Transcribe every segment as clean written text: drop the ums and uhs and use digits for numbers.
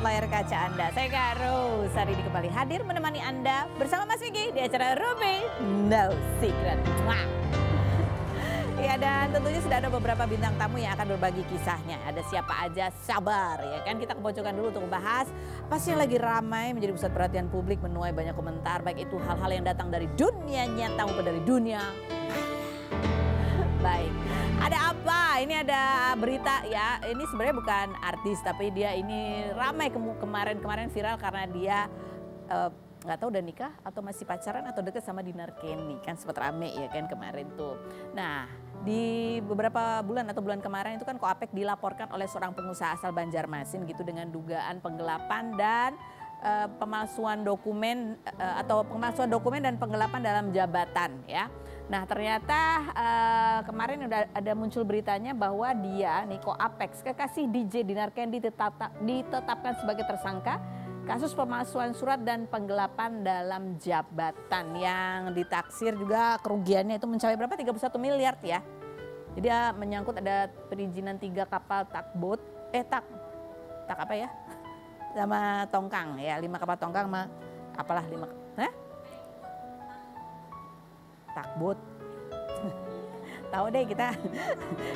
layar kaca Anda. Saya Kak Rose, hari ini kembali hadir menemani Anda bersama Mas Vicky di acara Ruby No Secret. Mwah. Ya, dan tentunya sudah ada beberapa bintang tamu yang akan berbagi kisahnya. Ada siapa aja, sabar ya kan. Kita kebocokan dulu untuk membahas apa sih yang lagi ramai menjadi pusat perhatian publik, menuai banyak komentar. Baik itu hal-hal yang datang dari dunia nyata maupun dari dunia baik. Ada apa? Ini ada berita ya. Ini sebenarnya bukan artis, tapi dia ini ramai kemarin viral karena dia nggak tahu udah nikah atau masih pacaran atau deket sama Dinar Candy, kan sempat rame ya kan kemarin tuh. Nah, di beberapa bulan atau bulan kemarin itu kan Koapek dilaporkan oleh seorang pengusaha asal Banjarmasin gitu dengan dugaan penggelapan dan pemalsuan dokumen pemalsuan dokumen dan penggelapan dalam jabatan ya. Nah, ternyata kemarin udah ada muncul beritanya bahwa dia nih Koapek, kekasih DJ Dinar Candy ditetapkan sebagai tersangka kasus pemalsuan surat dan penggelapan dalam jabatan yang ditaksir juga kerugiannya itu mencapai berapa? 31 miliar ya. Jadi dia menyangkut ada perizinan 3 kapal takbot, tak apa ya? Sama tongkang ya, 5 kapal tongkang sama apalah 5 takbot. Tahu deh kita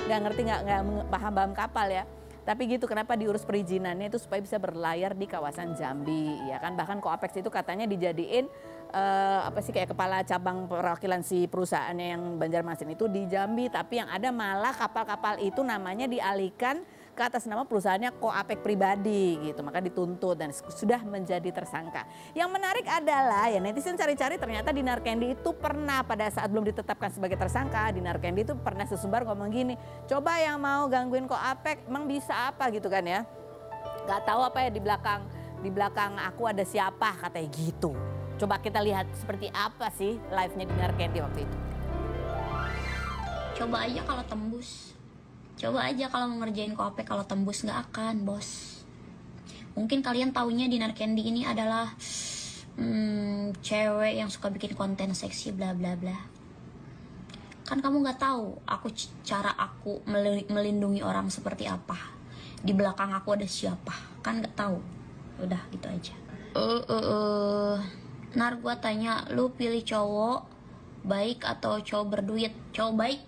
nggak ngerti, nggak paham kapal ya. Tapi gitu, kenapa diurus perizinannya itu supaya bisa berlayar di kawasan Jambi ya kan. Bahkan Koapek itu katanya dijadiin kayak kepala cabang perwakilan si perusahaannya yang Banjarmasin itu di Jambi, tapi yang ada malah kapal-kapal itu namanya dialihkan ke atas nama perusahaannya Koapek pribadi gitu, maka dituntut dan sudah menjadi tersangka. Yang menarik adalah ya netizen cari-cari ternyata Dinar Candy itu pernah pada saat belum ditetapkan sebagai tersangka, Dinar Candy itu pernah sesumbar ngomong gini, coba yang mau gangguin Koapek emang bisa apa gitu kan ya, nggak tahu apa ya di belakang aku ada siapa katanya gitu. Coba kita lihat seperti apa sih live-nya Dinar Candy waktu itu. Coba aja kalau tembus. Coba aja kalau mau ngerjain Koapek, kalau tembus nggak akan, bos. Mungkin kalian taunya Dinar Candy ini adalah cewek yang suka bikin konten seksi bla bla bla. Kan kamu nggak tahu cara aku melindungi orang seperti apa. Di belakang aku ada siapa, kan nggak tahu. Udah gitu aja. Nar gua tanya, lu pilih cowok baik atau cowok berduit? Cowok baik.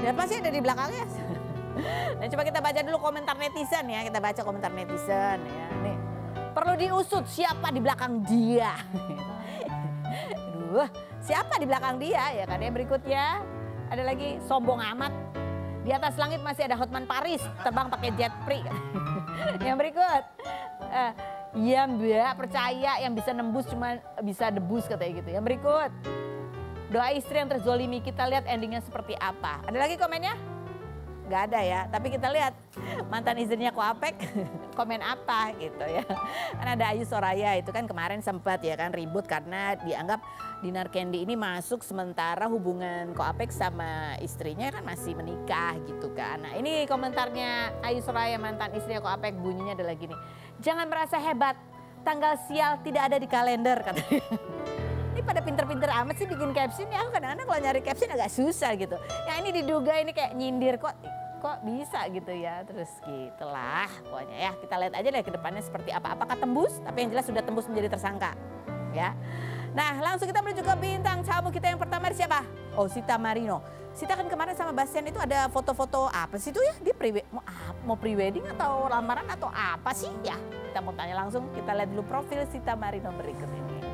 Ya pasti ada di belakangnya. Nah, coba kita baca dulu komentar netizen ya. Kita baca komentar netizen ya. Nih, perlu diusut siapa di belakang dia. Aduh, siapa di belakang dia ya kan. Yang berikutnya ada lagi sombong amat. Di atas langit masih ada Hotman Paris terbang pakai jet free. Yang berikut, iya mbak percaya yang bisa nembus cuma bisa debus katanya gitu. Yang berikut, doa istri yang terzolimi, kita lihat endingnya seperti apa. Ada lagi komennya? Gak ada ya, tapi kita lihat mantan istrinya Koapek komen apa gitu ya. Kan ada Ayu Soraya itu kan kemarin sempat ya kan ribut karena dianggap Dinar Candy ini masuk sementara hubungan Koapek sama istrinya kan masih menikah gitu kan. Nah ini komentarnya Ayu Soraya mantan istrinya Koapek bunyinya adalah gini. Jangan merasa hebat, tanggal sial tidak ada di kalender katanya. Ini pada pinter-pinter amat sih bikin caption ya. Aku kadang-kadang kalau nyari caption agak susah gitu. Yang ini diduga ini kayak nyindir kok bisa gitu ya. Terus gitulah pokoknya ya. Kita lihat aja deh ke depannya seperti apa. Apakah tembus? Tapi yang jelas sudah tembus menjadi tersangka ya. Nah langsung kita menuju ke bintang tamu kita yang pertama siapa? Oh, Sita Marino. Sita kan kemarin sama Bastian itu ada foto-foto apa sih itu ya? Dia mau pre-wedding atau lamaran atau apa sih ya? Kita mau tanya langsung. Kita lihat dulu profil Sita Marino berikut ini.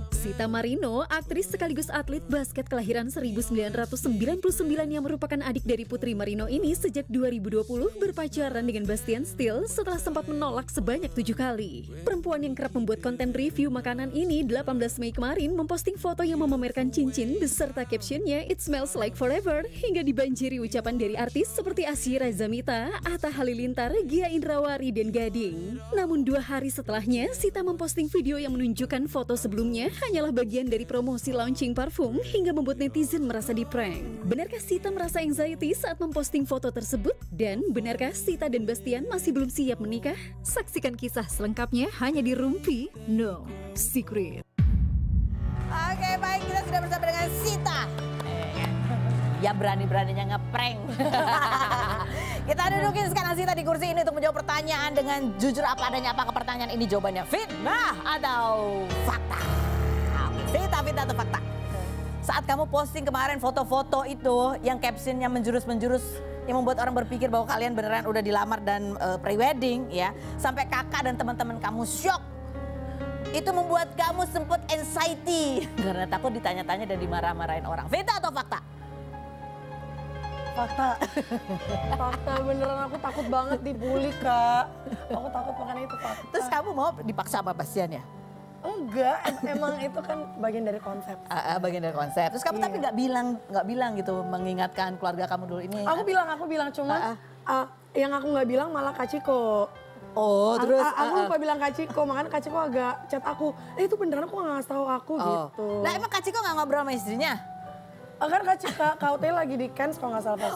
Sita Marino, aktris sekaligus atlet basket kelahiran 1999 yang merupakan adik dari Putri Marino ini sejak 2020 berpacaran dengan Bastian Steele setelah sempat menolak sebanyak 7 kali. Perempuan yang kerap membuat konten review makanan ini 18 Mei kemarin memposting foto yang memamerkan cincin beserta captionnya It Smells Like Forever hingga dibanjiri ucapan dari artis seperti Asyira Zamita, Atta Halilintar, Gia Indrawari, dan Gading. Namun 2 hari setelahnya, Sita memposting video yang menunjukkan foto sebelumnya hanyalah bagian dari promosi launching parfum hingga membuat netizen merasa di-prank. Benarkah Sita merasa anxiety saat memposting foto tersebut? Dan benarkah Sita dan Bastian masih belum siap menikah? Saksikan kisah selengkapnya hanya di Rumpi No Secret. Oke, baik, kita sudah bersama dengan Sita. Ya berani-beraninya ngeprank. Kita dudukin sekarang Sita di kursi ini untuk menjawab pertanyaan dengan jujur apa adanya. Apakah pertanyaan ini jawabannya fitnah atau fakta? Oke, Sita, fitnah atau fakta? Saat kamu posting kemarin foto-foto itu yang captionnya menjurus-menjurus yang membuat orang berpikir bahwa kalian beneran udah dilamar dan pre-wedding ya. Sampai kakak dan teman-teman kamu syok. Itu membuat kamu sempat anxiety karena takut ditanya-tanya dan dimarah-marahin orang. Fitnah atau fakta? Fakta. Fakta beneran, aku takut banget dibully, Kak. Aku takut makanya itu fakta. Terus kamu mau dipaksa sama Bastian ya? Enggak, emang itu kan bagian dari konsep. Bagian dari konsep. Terus kamu tapi nggak bilang gitu mengingatkan keluarga kamu dulu ini. Aku bilang cuma yang aku nggak bilang malah Kak Ciko. Oh, terus aku lupa bilang Kak Ciko, makanya Kak Ciko agak chat aku. Itu beneran aku nggak ngasih tahu aku gitu. Nah, emang Kak Ciko nggak ngobrol sama istrinya? Kan Kak Utel lagi di Cannes kalau nggak salah pas.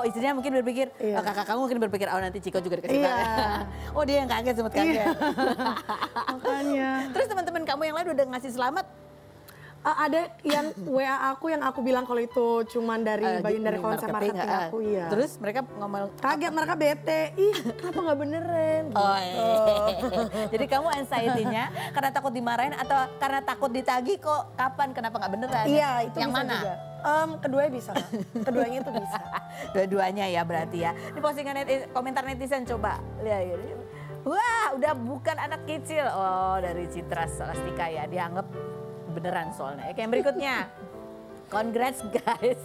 Istrinya mungkin berpikir, kakak kamu mungkin berpikir, nanti Ciko juga dikasih tahu. Oh, dia yang kaget, sempat kaget. Makanya. Terus teman-teman kamu yang lain udah ngasih selamat? Ada yang WA aku yang aku bilang kalau itu cuman dari bagian dari konsep marketing aku, iya. Terus mereka ngomong kaget, mereka bete. Ih, kenapa nggak beneran? Jadi kamu anxiety-nya karena takut dimarahin atau karena takut ditagih kok kapan kenapa nggak beneran? Iya, itu yang bisa mana? juga. Keduanya bisa, Kak. Keduanya itu bisa. Dua-duanya ya berarti ya. Di postingan komentar netizen coba lihat. Wah, udah bukan anak kecil. Oh, dari Citra Salastika ya, dianggap beneran soalnya. Oke, yang berikutnya. Congrats guys.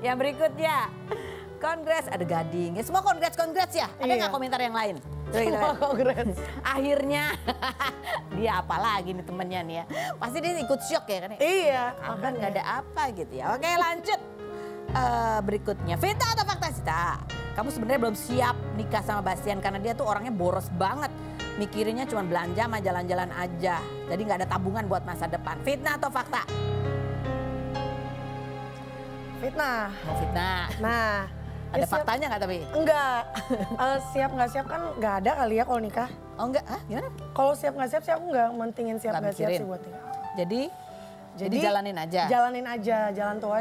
Yang berikutnya. Congrats, ada gading. Ya, semua congrats ya. Ada nggak komentar yang lain? Semua congrats. Akhirnya dia apa lagi nih temennya nih ya. Pasti dia ikut shock ya kan? Iya. Kan nggak ada apa gitu ya. Oke, lanjut. Berikutnya, fitnah atau fakta Sita? Kamu sebenarnya belum siap nikah sama Bastian karena dia tuh orangnya boros banget. Mikirinnya cuma belanja sama jalan-jalan aja. Jadi nggak ada tabungan buat masa depan. Fitnah atau fakta? Fitnah. Mau fitnah. Nah. Ada faktanya nggak tapi? Enggak. Siap nggak siap kan nggak ada kali ya kalau nikah. Oh enggak? Gimana? Kalau siap nggak siap sih aku nggak mentingin siap nggak siap sih buat nikah. Jadi jalanin aja? Jalanin aja. Jalan Tuhan,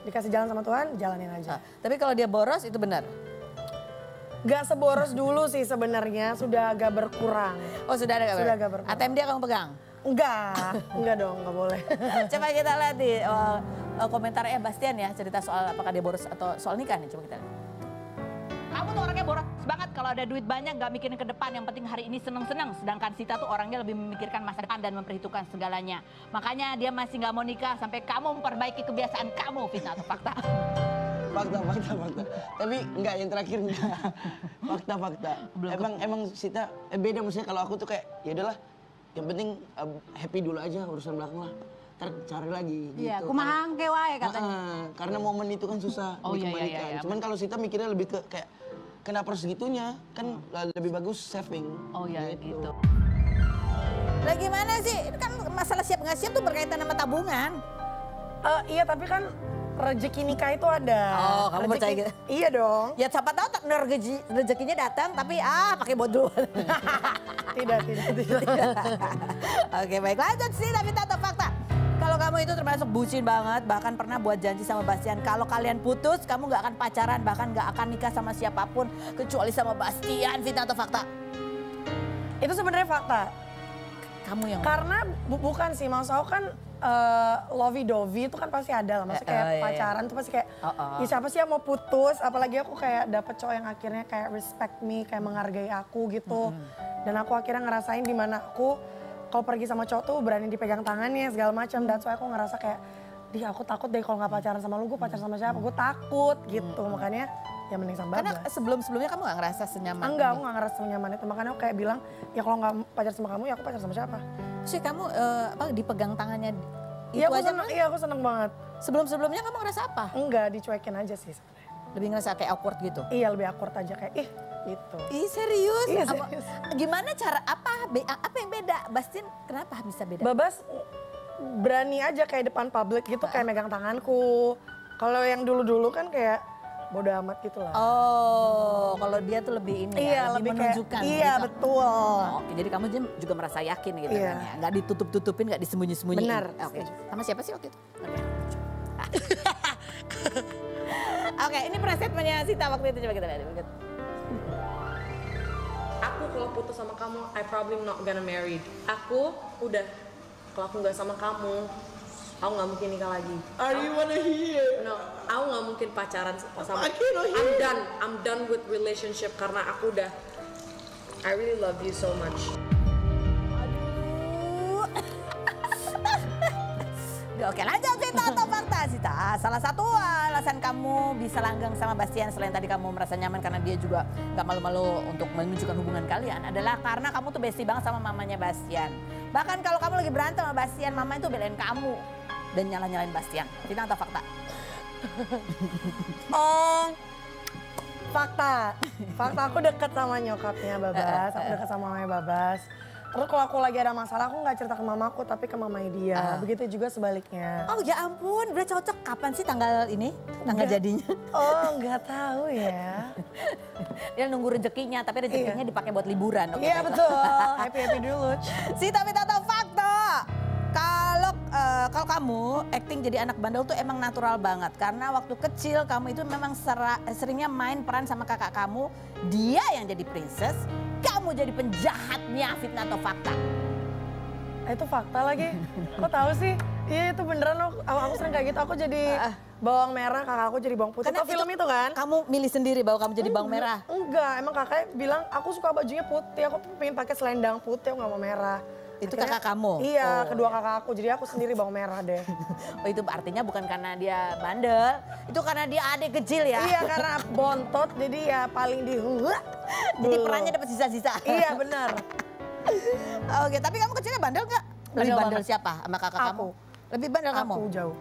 dikasih jalan sama Tuhan, jalanin aja. Tapi kalau dia boros itu benar? Gak seboros dulu sih sebenarnya, sudah agak berkurang. Oh sudah ada Sudah agak berkurang. ATM dia kamu pegang? Enggak dong, nggak boleh. Coba kita lihat nih komentarnya Bastian ya, cerita soal apakah dia boros atau soal nikah nih, coba kita lihat. Kamu tuh orangnya boros banget, kalau ada duit banyak gak mikirin ke depan, yang penting hari ini seneng-seneng. Sedangkan Sita tuh orangnya lebih memikirkan masa depan dan memperhitungkan segalanya. Makanya dia masih gak mau nikah sampai kamu memperbaiki kebiasaan kamu, fitnah atau fakta? Fakta. Tapi enggak, yang terakhir enggak. Fakta. Emang Sita beda, maksudnya kalau aku tuh kayak ya udahlah, yang penting happy dulu aja, urusan belakang lah. Ntar cari lagi gitu. Iya, kumahang ke wae katanya. Karena momen itu kan susah dikembalikan. Iya. Cuman kalau Sita mikirnya lebih ke kayak kenapa harus segitunya? Kan lebih bagus saving. Oh iya gitu. Lah gimana sih? Kan masalah siap nggak siap tuh berkaitan sama tabungan. Iya tapi kan rezeki nikah itu ada. Oh, kamu percaya gitu? Iya dong. Ya siapa tahu rezekinya datang tapi pakai bodol. Tidak. Oke, baik, lanjut sih tapi atau fakta. Kalau kamu itu termasuk bucin banget, bahkan pernah buat janji sama Bastian kalau kalian putus kamu nggak akan pacaran, bahkan nggak akan nikah sama siapapun kecuali sama Bastian, fitnah atau fakta? Itu sebenarnya fakta. Kamu yang karena bukan sih, maksud aku kan lovey dovey itu kan pasti ada lah, maksudnya kayak pacaran tuh pasti kayak ya siapa sih yang mau putus, apalagi aku kayak dapet cowok yang akhirnya kayak respect me, kayak menghargai aku gitu. Dan aku akhirnya ngerasain dimana aku kalau pergi sama cowok tuh berani dipegang tangannya segala macam. That's why aku ngerasa kayak, aku takut deh kalau nggak pacaran sama lu, gue pacaran sama siapa, gue takut gitu. Makanya ya mending sama Karena sebelum-sebelumnya kamu gak ngerasa senyaman? Enggak, aku gak ngerasa senyaman itu. Makanya aku kayak bilang, ya kalau gak pacar sama kamu, ya aku pacar sama siapa. Sih kamu dipegang tangannya Iya, itu aja mah? Iya, aku seneng banget. Sebelum-sebelumnya kamu ngerasa apa? Enggak, dicuekin aja sih sebenarnya. Lebih ngerasa kayak awkward gitu? Iya, lebih awkward aja kayak, gitu. Ih serius? Iya, serius. Gimana cara, apa yang beda? Bastian kenapa bisa beda? Babas berani aja kayak depan publik gitu, kayak megang tanganku. Kalau yang dulu-dulu kan kayak bodo amat gitu lah. Oh, kalau dia tuh lebih ini ya, lebih menunjukkan. Kayak, iya, gitu. betul. Oke, jadi kamu juga merasa yakin gitu Iya. kan ya? Nggak ditutup-tutupin, nggak disembunyi-sembunyiin. Benar. Oke. Sama siapa sih waktu itu? Oke. Oke, ini presetmennya Sita waktu itu, coba kita lihat. Aku kalau putus sama kamu, I probably not gonna married. Aku udah, kalau aku nggak sama kamu, aku nggak mungkin nikah lagi. Are you wanna hear? No, aku nggak mungkin pacaran sama. I cannot hear. I'm done with relationship karena aku udah. I really love you so much. Oke, lanjut Sita atau fakta Sita. Salah satu alasan kamu bisa langgang sama Bastian selain tadi kamu merasa nyaman karena dia juga gak malu-malu untuk menunjukkan hubungan kalian adalah karena kamu tuh bestie banget sama mamanya Bastian. Bahkan kalau kamu lagi berantem sama Bastian, mama itu belain kamu dan nyalain Bastian. Sita atau fakta? Fakta. Fakta, aku deket sama nyokapnya Babas, aku deket sama mamanya Babas. Terus kalau aku lagi ada masalah, aku nggak cerita ke mamaku, tapi ke mamanya dia. Begitu juga sebaliknya. Oh ya ampun, udah cocok. Kapan sih tanggal ini? Tanggal jadinya? Oh, nggak tahu ya. Dia nunggu rezekinya, tapi rezekinya dipakai buat liburan. Iya betul, happy dulu. Sita atau fakta? Kalau kamu acting jadi anak bandel tuh emang natural banget. Karena waktu kecil kamu itu memang seringnya main peran sama kakak kamu. Dia yang jadi princess, kamu jadi penjahatnya. Fitnah atau fakta? Itu fakta lagi. Kok tahu sih? Iya itu beneran. Aku sering kayak gitu. Aku jadi bawang merah, kakak aku jadi bawang putih. Tahu film itu kan? Kamu milih sendiri bahwa kamu jadi bawang merah? Enggak, emang kakaknya bilang aku suka bajunya putih. Aku pengen pakai selendang putih, aku nggak mau merah. Itu Akhirnya, kakak kamu? Iya, kedua kakak aku. Jadi aku sendiri bawang merah deh. Oh itu artinya bukan karena dia bandel, itu karena dia adik kecil ya? Iya, karena bontot jadi ya paling Jadi perannya dapat sisa-sisa? Iya benar. Oke, tapi kamu kecilnya bandel nggak? Lebih bandel siapa sama kakak Aku. kamu? Lebih bandel kamu? Aku jauh.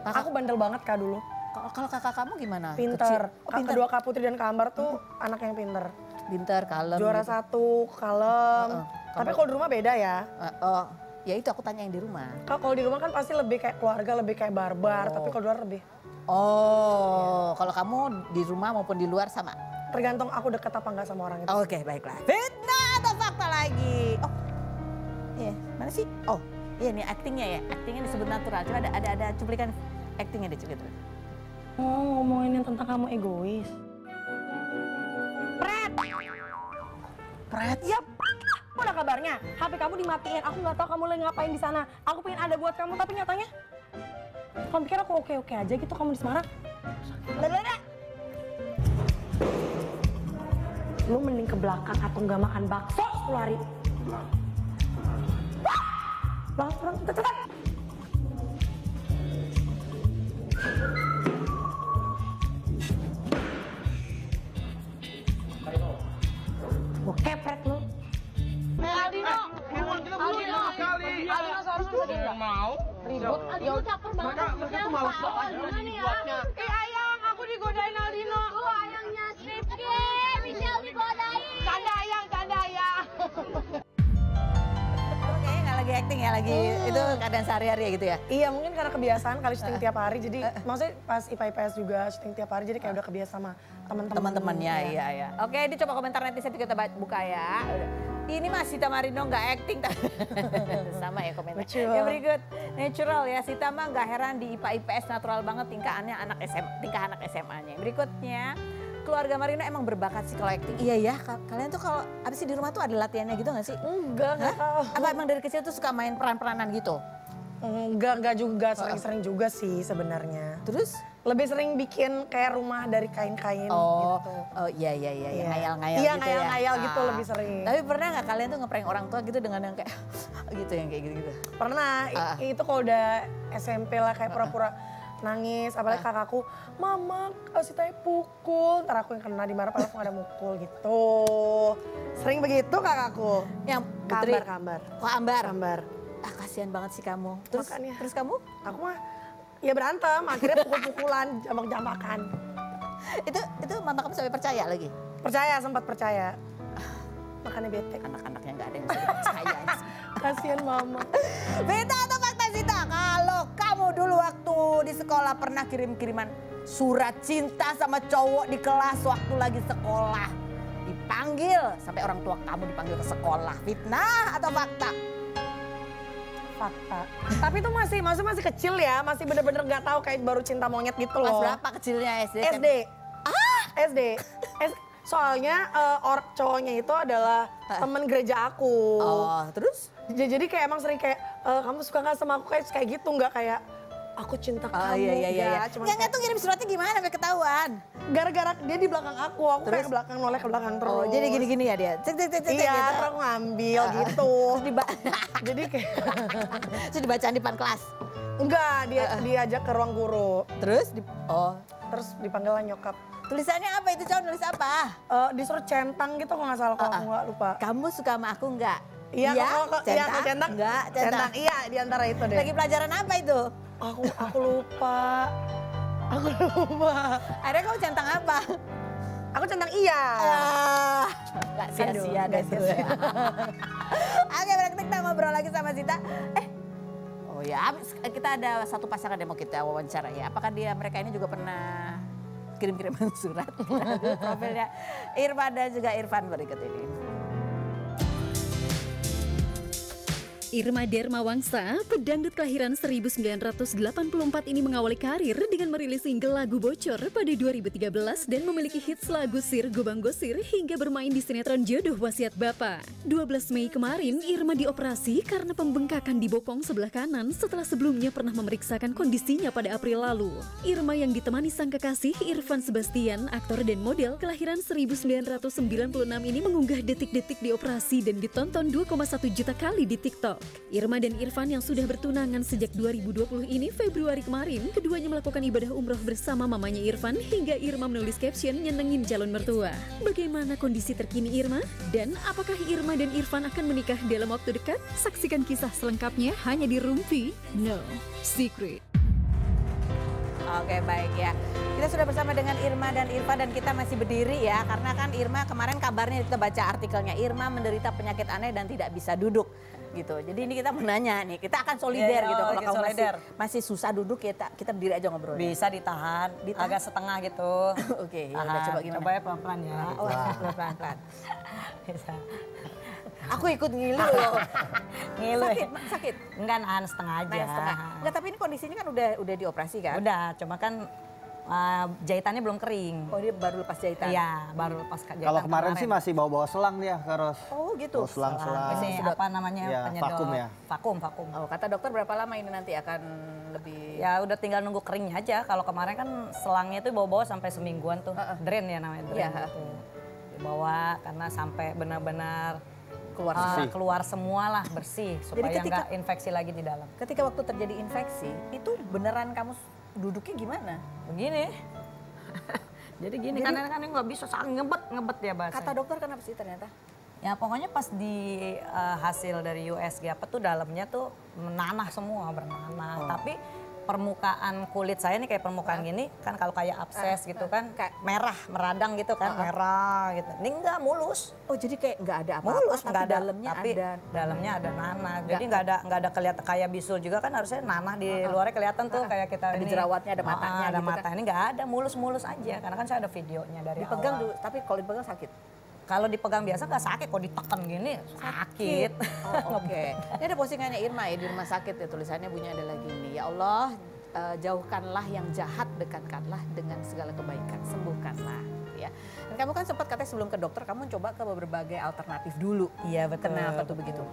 Kakak- Aku bandel banget Kak dulu. Kalau kakak kamu gimana? Pinter. Kecil? Oh, pinter. Kedua Kak Putri dan Kak Ambar tuh anak yang pinter. Pinter, kalem. Juara gitu. satu, kalem. Tapi kalau di rumah beda ya. Oh, ya itu aku tanya yang di rumah. Kalau di rumah kan pasti lebih kayak keluarga, lebih kayak barbar. Tapi kalau di luar lebih. Oh, kalau kamu di rumah maupun di luar sama? Tergantung aku deket apa enggak sama orang itu. Oke, baiklah. Fitnah atau fakta lagi? Oh, iya, mana sih? Oh, iya nih actingnya ya. Actingnya disebut natural. Coba ada cuplikan actingnya deh, coba. Oh, ngomongin yang tentang kamu egois. Pret. Ya, apa ada kabarnya? HP kamu dimatiin. Aku nggak tahu kamu lagi ngapain di sana. Aku pengen ada buat kamu, tapi nyatanya kamu pikir aku oke-oke aja gitu kamu di Semarang? Lada. Lu mending ke belakang atau nggak makan bakso 10 hari. Langsung cepat. Gue kepret lu. Aldino seharusnya bisa gini. Mau? Ribut. Aldino caper banget. Mereka tuh males banget dibuatnya. Ayang, aku digodain Aldino. Ayangnya Skripki, Michelle digodain. Canda ayang. Oke, nggak lagi acting ya, lagi itu keadaan sehari-hari ya gitu ya? Iya mungkin karena kebiasaan kali syuting tiap hari jadi maksudnya pas IPA-IPS juga syuting tiap hari jadi kayak udah kebiasa sama Teman-temannya, iya. Oke, ini coba komentar netizen kita buka ya. Ini Mas Sita Marino nggak acting. Sama ya komentar. Betul. Yang berikut, natural ya. Sita mah nggak heran di IPA IPS natural banget tingkah anak SMA-nya. Berikutnya, keluarga Marino emang berbakat sih kalau acting. Iya ya, kalian tuh kalau abis di rumah tuh ada latihannya gitu nggak sih? Enggak tahu. Apa emang dari kecil tuh suka main peran-peranan gitu? Enggak juga, sering-sering juga sih sebenarnya. Terus? Lebih sering bikin kayak rumah dari kain-kain Oh, gitu. oh iya, ngayal-ngayal Iya, gitu ya. ngayal-ngayal gitu lebih sering. Tapi pernah nggak kalian tuh ngeprank orang tua gitu dengan yang kayak gitu, yang kayak gitu-gitu? Pernah, itu kalau udah SMP lah kayak pura-pura nangis, apalagi kakakku, mama Sita pukul, ntar aku yang kena dimarah padahal aku gak ada mukul gitu. Sering begitu kakakku. Yang Putri? Kambar. Oh, Ambar? Kambar. Ah, kasihan banget sih kamu. Terus, Makanya. terus kamu? Aku mah ya berantem, akhirnya pukul-pukulan, jambak-jambakan. Itu mama kamu sampai percaya lagi? Percaya, sempat percaya. Makanya bete. Anak-anaknya nggak ada yang bisa dipercaya. Kasihan mama. Beta atau fakta Sita? Kalau kamu dulu waktu di sekolah pernah kirim-kiriman surat cinta sama cowok di kelas waktu lagi sekolah. Dipanggil, sampai orang tua kamu dipanggil ke sekolah. Fitnah atau fakta? fakta. Tapi itu maksudnya masih kecil ya, masih bener-bener nggak tahu kayak baru cinta monyet gitu Kelas loh. berapa kecilnya SD? SD. SD. Soalnya cowoknya itu adalah temen gereja aku. Oh, terus? Jadi kayak emang sering kayak kamu suka nggak sama aku kayak gitu, nggak kayak aku cinta kamu. Iya. Cuman Nggak tuh ngirim suratnya gimana sampai ketahuan? gara-gara dia di belakang aku kayak belakang noleh ke belakang terus. Oh, jadi gini-gini ya dia? Cek, Iya, gitu. terus aku ngambil gitu. Jadi kayak Terus dibacaan di depan kelas? enggak, diajak ke ruang guru. Terus? Terus dipanggil lah nyokap. Tulisannya apa itu cowok nulis apa? Disuruh centang gitu kalau nggak salah, kalau aku nggak lupa. Kamu suka sama aku enggak? Iya, kalau centang. Enggak, Centang, iya di antara itu deh. Lagi pelajaran apa itu? Aku lupa. Aku lupa. Akhirnya kamu centang apa? Aku centang iya. Gak sia-sia deh itu. Oke, berarti kita ngobrol lagi sama Zita. Oh ya, kita ada satu pasangan yang mau kita wawancara ya. Apakah mereka ini juga pernah kirim-kiriman surat? Profilnya Irma dan juga Irfan berikut ini. Irma Dermawangsa, pedangdut kelahiran 1984 ini mengawali karir dengan merilis single lagu Bocor pada 2013 dan memiliki hits lagu Sir Gobang Gosir hingga bermain di sinetron Jodoh Wasiat Bapa. 12 Mei kemarin, Irma dioperasi karena pembengkakan di bokong sebelah kanan setelah sebelumnya pernah memeriksakan kondisinya pada April lalu. Irma yang ditemani sang kekasih Irfan Sebastian, aktor dan model kelahiran 1996 ini mengunggah detik-detik di operasi dan ditonton 2,1 juta kali di TikTok. Irma dan Irfan yang sudah bertunangan sejak 2020 ini Februari kemarin, keduanya melakukan ibadah umroh bersama mamanya Irfan hingga Irma menulis caption nyenengin calon mertua. Bagaimana kondisi terkini Irma? Dan apakah Irma dan Irfan akan menikah dalam waktu dekat? Saksikan kisah selengkapnya hanya di Rumpi No Secret. Oke, baik ya. Kita sudah bersama dengan Irma dan Irfan dan kita masih berdiri ya. Karena kan Irma kemarin kabarnya kita baca artikelnya. Irma menderita penyakit aneh dan tidak bisa duduk gitu. Jadi ini kita menanya nih, kita akan solider gitu. Kalau kamu masih susah duduk ya kita berdiri aja ngobrol. Bisa ditahan, agak setengah gitu. Oke, ya udah coba gimana? Coba ya pelan-pelan ya. Oh, pelan-pelan. Bisa. Aku ikut ngilu loh. Ngilu. Sakit? Enggak, nahan setengah aja. Nahan setengah. Enggak, tapi ini kondisinya kan udah dioperasi kan? Udah, cuma kan jahitannya belum kering. Oh, dia baru lepas jahitan? Iya, baru lepas jahitan. Kalau kemarin sih masih bawa-bawa selang dia, Karos. Oh gitu? Selang-selang. Ini apa namanya? Ya, penyedot. vakum ya? Vakum. Oh, kata dokter berapa lama ini nanti akan lebih... Ya udah tinggal nunggu keringnya aja. Kalau kemarin kan selangnya itu bawa-bawa sampai semingguan tuh. Drain ya namanya, drain. Iya. Gitu. Dibawa karena sampai benar-benar keluar semua lah, bersih supaya nggak infeksi lagi di dalam. Ketika waktu terjadi infeksi, itu beneran kamu duduknya gimana? Begini. Jadi gini, kan nggak bisa, ngebet ya bahasa. Kata dokter kenapa sih ternyata? Ya pokoknya pas di hasil dari USG apa tuh dalamnya tuh menanah semua, bernanah. Tapi permukaan kulit saya nih kayak permukaan gini kan, kalau kayak abses gitu kan kayak merah, meradang gitu kan, merah gitu. Ini enggak, mulus. Oh, jadi kayak nggak ada apa-apa, mulus, tapi nggak ada, dalamnya tapi ada. Dalamnya ada nanah. Jadi nggak ada kelihatan kayak bisul juga kan, harusnya nanah di luarnya kelihatan tuh kayak kita ada ini. jerawatnya, ada matanya ada gitu mata. kan. Ini nggak ada, mulus-mulus aja. Karena kan saya ada videonya dari dipegang awal. dulu, tapi kalau dipegang sakit? Kalau dipegang biasa nggak sakit, kalau ditekan gini sakit. Oh, oke. Ini ada postingannya Irma ya, di rumah sakit ya, tulisannya bunyinya adalah gini. Ya Allah, jauhkanlah yang jahat, dekatkanlah dengan segala kebaikan, sembuhkanlah ya. Dan kamu kan sempat katanya sebelum ke dokter kamu coba ke berbagai alternatif dulu. Iya betul. Kenapa tuh begitu?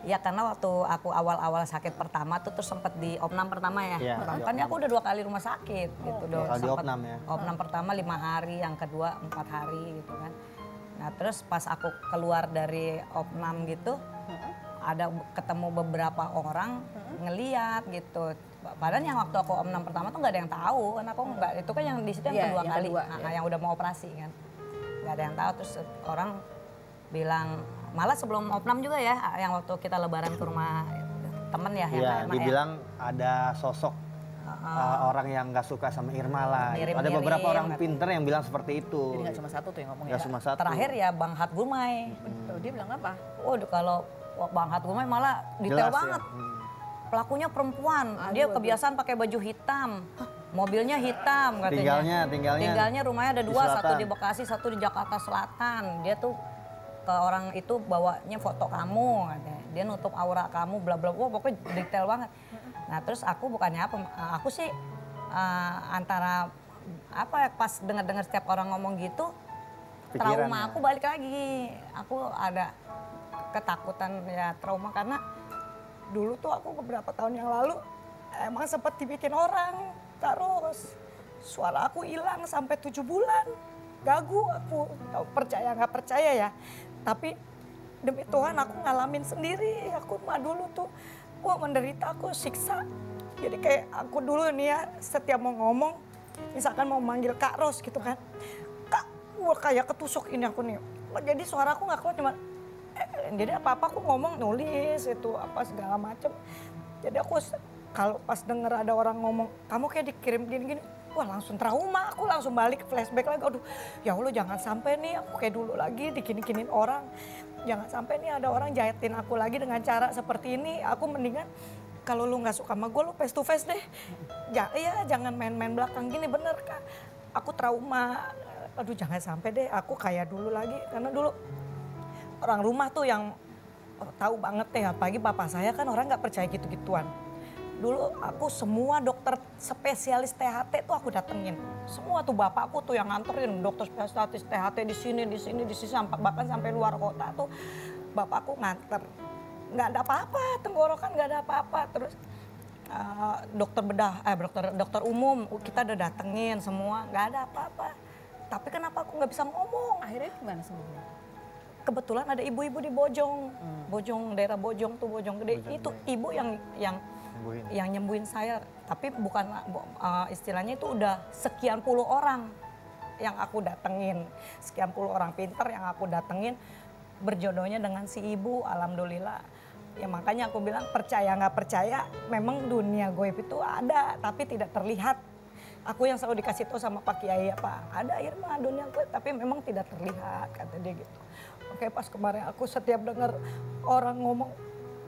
Ya karena waktu aku awal-awal sakit pertama tuh terus sempat di opnam pertama ya. Iya, Kan aku udah 2 kali rumah sakit gitu. dua kali Sempet opnam ya. Opnam pertama 5 hari, yang kedua 4 hari gitu kan. Nah terus pas aku keluar dari opnam gitu, ada ketemu beberapa orang ngeliat gitu. Padahal yang waktu aku opnam pertama tuh nggak ada yang tahu, karena aku nggak, itu kan yang di situ yang kedua kali, yang udah mau operasi kan, nggak ada yang tahu. Terus orang bilang, malah sebelum opnam juga ya, yang waktu kita lebaran ke rumah temen ya, Iya, dibilang ada sosok orang yang nggak suka sama Irma lah. Ada beberapa orang pinter yang bilang seperti itu. Jadi nggak cuma satu tuh yang ngomong Nggak ya? cuma satu. Terakhir ya Bang Hat Gumai. Dia bilang apa? Waduh, kalau Bang Hat Gumai malah detail Jelas, banget. Ya. Pelakunya perempuan, dia kebiasaan pakai baju hitam, mobilnya hitam katanya. Tinggalnya rumahnya ada 2, satu di Bekasi, satu di Jakarta Selatan. Dia tuh ke orang itu bawanya foto kamu katanya. dia nutup aura kamu, bla bla, wah pokoknya detail banget. Nah terus aku bukannya apa, aku sih antara apa pas dengar setiap orang ngomong gitu, trauma aku balik lagi. Aku ada ketakutan ya trauma karena dulu tuh aku beberapa tahun yang lalu emang sempat dibikin orang, terus suara aku hilang sampai 7 bulan. Gagu aku, percaya nggak percaya ya. Tapi demi Tuhan aku ngalamin sendiri. Aku mah dulu tuh, wah menderita, aku siksa. Jadi kayak aku dulu nih ya, setiap mau ngomong, misalkan mau manggil Kak Ros gitu kan. Kak, wah kayak ketusuk ini aku nih. Jadi suara aku nggak keluar, cuma jadi apa-apa aku ngomong, nulis itu apa segala macem. Jadi aku kalau pas denger ada orang ngomong, kamu kayak dikirim gini-gini, wah langsung trauma, aku langsung balik flashback lagi. Aduh ya Allah jangan sampai nih aku kayak dulu lagi digini-giniin orang. Jangan sampai nih ada orang jahatin aku lagi dengan cara seperti ini. Aku mendingan kalau lu gak suka sama gue, lu face to face deh. Iya jangan main-main belakang gini, bener Kak. Aku trauma, aduh jangan sampai deh aku kayak dulu lagi. Karena dulu orang rumah tuh yang tahu banget deh, apalagi bapak saya kan orang gak percaya gitu-gituan. Dulu aku semua dokter spesialis THT tuh aku datengin. Semua tuh bapakku tuh yang nganterin dokter spesialis THT di sini, bahkan sampai luar kota tuh bapakku nganter. Nggak ada apa-apa, tenggorokan nggak ada apa-apa. Terus dokter bedah, dokter umum kita udah datengin semua, nggak ada apa-apa. Tapi kenapa aku nggak bisa ngomong? Akhirnya gimana sembuhnya? Kebetulan ada ibu-ibu di Bojong, daerah Bojong tuh, Bojong Gede. Itu ibu yang nyembuhin saya, tapi bukan istilahnya itu udah sekian puluh orang yang aku datengin, sekian puluh orang pinter yang aku datengin, berjodohnya dengan si ibu, alhamdulillah. Ya makanya aku bilang percaya nggak percaya, memang dunia goib itu ada, tapi tidak terlihat. Aku yang selalu dikasih tahu sama Pak Kiai, apa ada Irma dunia goib, tapi memang tidak terlihat, kata dia gitu. Oke, pas kemarin aku setiap dengar orang ngomong,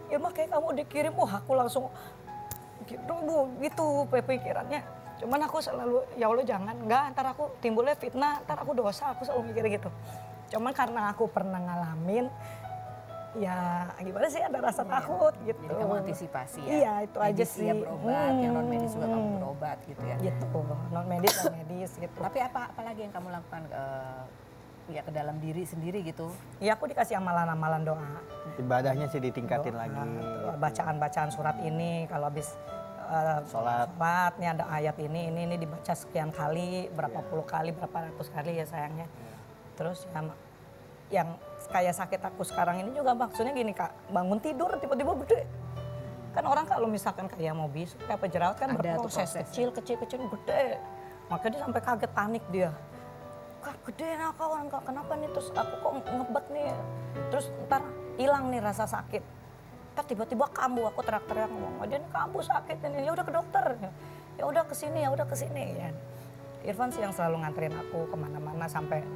Irma kayak kamu dikirim, wah aku langsung gitu pikirannya. Cuman aku selalu, ya Allah jangan, enggak, ntar aku timbulnya fitnah, ntar aku dosa, aku selalu mikir gitu. Cuman karena aku pernah ngalamin, ya gimana sih ada rasa takut gitu. Jadi kamu antisipasi ya? Iya itu medis aja sih. Ya berobat, yang non medis juga kamu berobat gitu ya? Gitu, non medis dan medis gitu. Tapi apa lagi yang kamu lakukan ya ke dalam diri sendiri gitu? Iya aku dikasih amalan-amalan doa. Ibadahnya sih ditingkatin lagi. Bacaan-bacaan surat ini kalau habis sholat nih ada ayat ini dibaca sekian kali, berapa puluh kali, berapa ratus kali ya sayangnya. Terus ya yang kayak sakit aku sekarang ini juga maksudnya gini Kak, bangun tidur tiba-tiba gede. Kan orang kalau misalkan kayak mau bisu, kayak pejerawat kan berproses kecil gede. Makanya dia sampai kaget panik dia. Kak gede nah kak orang kak kenapa nih, terus aku kok ngebet nih, terus ntar hilang nih rasa sakit. Ntar tiba-tiba kambuh, aku teriak-teriak ngomong, dia nih kambuh sakit ini, ya udah ke dokter, ya udah kesini ya. Irfan sih yang selalu nganterin aku kemana-mana sampai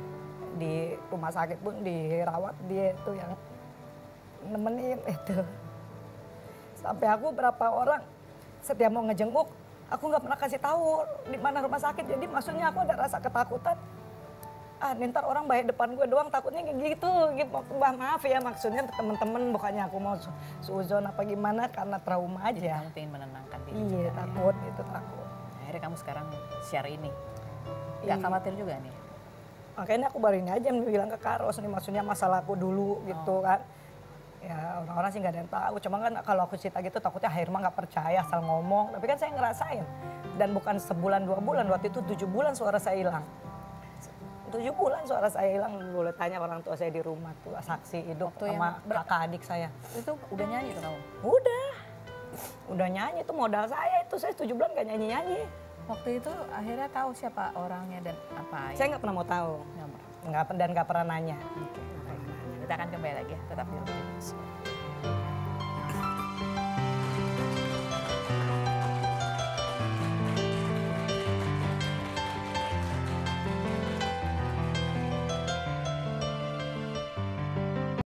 di rumah sakit pun dirawat, dia itu yang nemenin itu. Sampai aku berapa orang setiap mau ngejenguk, aku nggak pernah kasih tahu di mana rumah sakit, jadi maksudnya aku ada rasa ketakutan. Ntar orang baik depan gue doang takutnya kayak gitu. Maaf ya maksudnya temen-temen bukannya aku mau suuzon apa gimana karena trauma aja. Jadi kamu pengen menenangkan diri. Iya takut ya. Itu takut. Akhirnya kamu sekarang share ini. Gak khawatir juga nih? Makanya aku baru ini aja bilang ke Kak Ros nih maksudnya masalah aku dulu gitu kan. Ya orang-orang sih gak ada yang tahu. Cuma kan kalau aku cerita gitu takutnya Irma gak percaya asal ngomong. Tapi kan saya ngerasain. Dan bukan sebulan 2 bulan, waktu itu 7 bulan suara saya hilang. 7 bulan suara saya hilang, boleh tanya orang tua saya di rumah tuh, saksi hidup waktu sama kakak adik saya. Itu udah nyanyi tuh kamu? Udah nyanyi, itu modal saya itu, saya 7 bulan gak nyanyi-nyanyi. Waktu itu akhirnya tahu siapa orangnya dan apa? Saya nggak pernah mau tahu, dan nggak pernah nanya. Oke, kita akan kembali lagi ya, tetap di Rumah.